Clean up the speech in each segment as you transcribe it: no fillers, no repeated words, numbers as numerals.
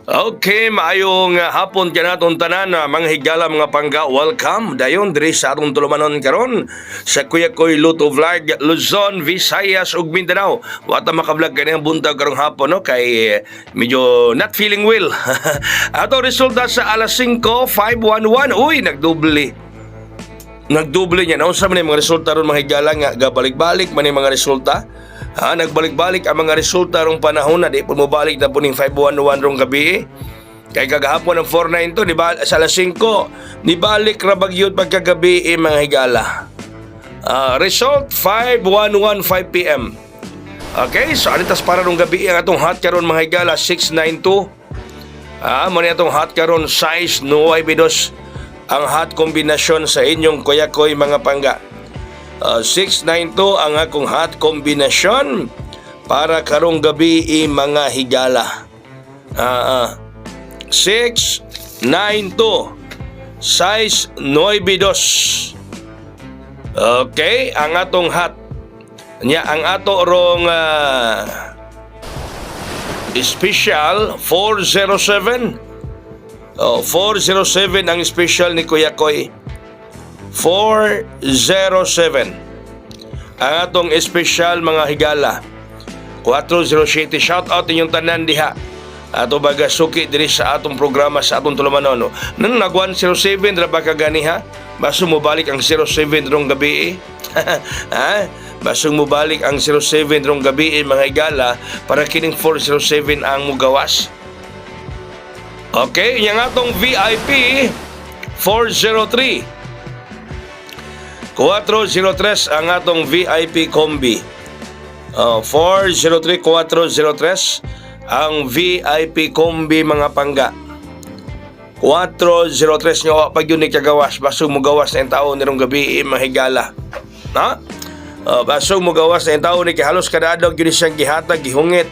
Okay, maayong hapon ka naton tanan mga higala mga pangga. Welcome dayon diri sa atong tulumanon karon sa Kuya Koy Luto Vlog, Luzon, Visayas ug Mindanao. Wata maka-vlog kani ang buntag karong hapon no kay medyo not feeling well. Ato resulta sa alas 5:511. Uy, nagdoble niya. Unsa man mga resulta ron mga higala nga gabalik-balik man mga resulta. Nagbalik-balik ang mga resulta rong panahon na di po mobalik na po ning 511 rong gabi. Kay kagahapon ng 492 di ba sa alas 5 nibalik ra bagyod pagkagabi mga higala. Result 5:115 PM. Okay, so anitas para rong gabi ang atong hot karon mga higala 692. Mo ni atong hot karon size 9 ang hot kombinasyon sa inyong kuya-koy mga pangga. 692 ang akong hot kombinasyon para karong gabi mga higala. 692 size 92. Okay, ang atong hot nya ang ato rong special 407. 407 ang special ni Kuya Koy. 407 ang atong espesyal mga higala. 407 shout out inyong tanan diha ato baga suki diri sa atong programa sa atong tulumanon. Nang nag 107 ra ba ka gani ha? Baso mo balik ang 07 rong gabi Baso mo balik ang 07 rong gabi mga higala para kining 407 ang mugawas. Okay, yang atong VIP 403 403 ang atong VIP kombi. 403 403 ang VIP kombi mga pangga. 403 nga pag yun kagawas basog mo gawas na tao nirong gabi mga higala. Basog mo gawas na tao ni halos kada adlaw gyud siyang gihatag gihungit.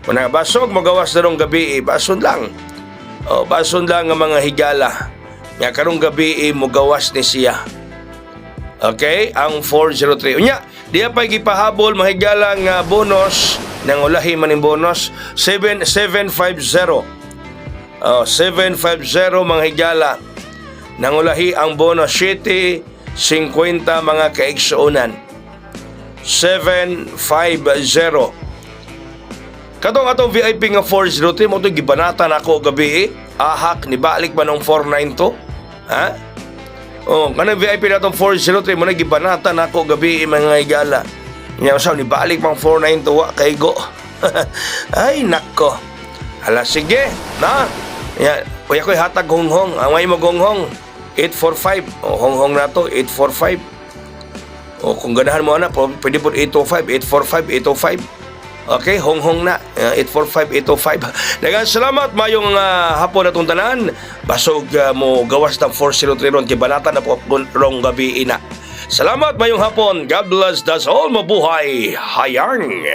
Kuna basog mo gawas nirong gabi bason lang. Bason lang ang mga higala. Nya karong gabi mo gawas ni siya. Okay, ang 403. Unya, diya pa gipahabol mahigala nga bonus nang ulahi man ning bonus 750. 750 mga higala. Nang ulahi ang bonus 750 mga kaigsuonan. 750. Katong atong VIP nga 403 mo to gibanatan ako gabi ahak ni balik man ng 492. Kanang VIP na itong 403 mo na gibanatan ako gabi mga higala. Nga usaw ni balik pang 492 kay go. Ay nako. Hala sige na. Kuya ko'y hatag honghong. Ang may mo honghong 845. Honghong na to 845. Kung ganahan mo na pwede po 805 845 805. Okay, honghong na 845-805. Daghang salamat mayong hapon atong tanan. Basog mo gawas ng 403 ron kibanatan na po rong gabi ina. Salamat mayong hapon. God bless us all. Mabuhay hayang.